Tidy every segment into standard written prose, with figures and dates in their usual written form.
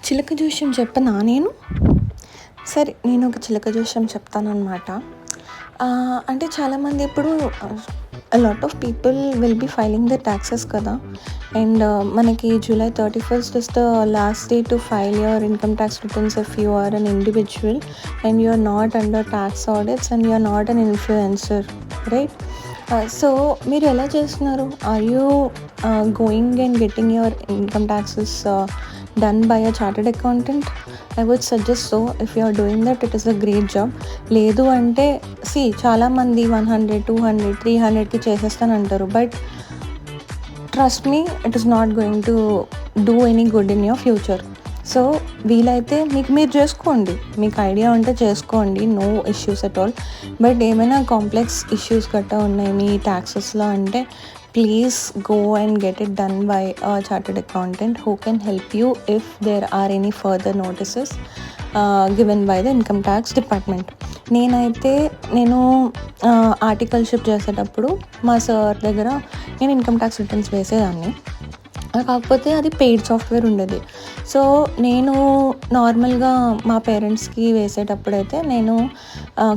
చిలక జోష్యం చెప్పనా నేను? సరే, నేను ఒక చిలక జోష్యం చెప్తాననమాట. అంటే చాలామంది ఇప్పుడు lot of people will be filing the taxes కదా! అండ్ మనకి July 31st is the last day to file your income tax returns if you are an individual and you are not under tax audits and you are not an influencer, right? So మీరు ఎలా చేస్తున్నారు? Are you going and getting your income taxes done by a chartered accountant? I would suggest so. If you are doing that, it is a great job. లేదు అంటే చాలామంది 100, 200, 300కి చేసేస్తానంటారు. But trust me, it is not going to do any good in your future. So వీలైతే మీరు చేసుకోండి, మీకు idea ఉంటే చేసుకోండి, no issues at all. But ఏమైనా కాంప్లెక్స్ ఇష్యూస్ గట్టా ఉన్నాయి మీ ట్యాక్సెస్లో అంటే please go and get it done by a chartered accountant who can help you if there are any further notices given by the income tax department. నేను articleship చేసేటప్పుడు మా sir దగ్గర నేను income tax returns వేసేదాన్ని. కాకపోతే అది paid software ఉండేది. So నేను నార్మల్గా మా పేరెంట్స్కి వేసేటప్పుడైతే నేను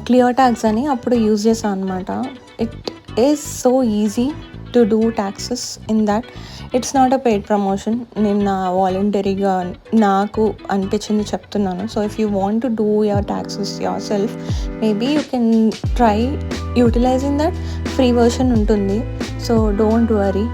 క్లియర్ ట్యాక్స్ అని అప్పుడు యూజ్ చేశాను అనమాట. It is so easy to do taxes in that. It's not a paid promotion. నేను నా వాలంటరీగా నాకు అనిపించింది చెప్తున్నాను. So if you want to do your taxes yourself, maybe you can try utilizing that. Free version ఉంటుంది. So don't worry.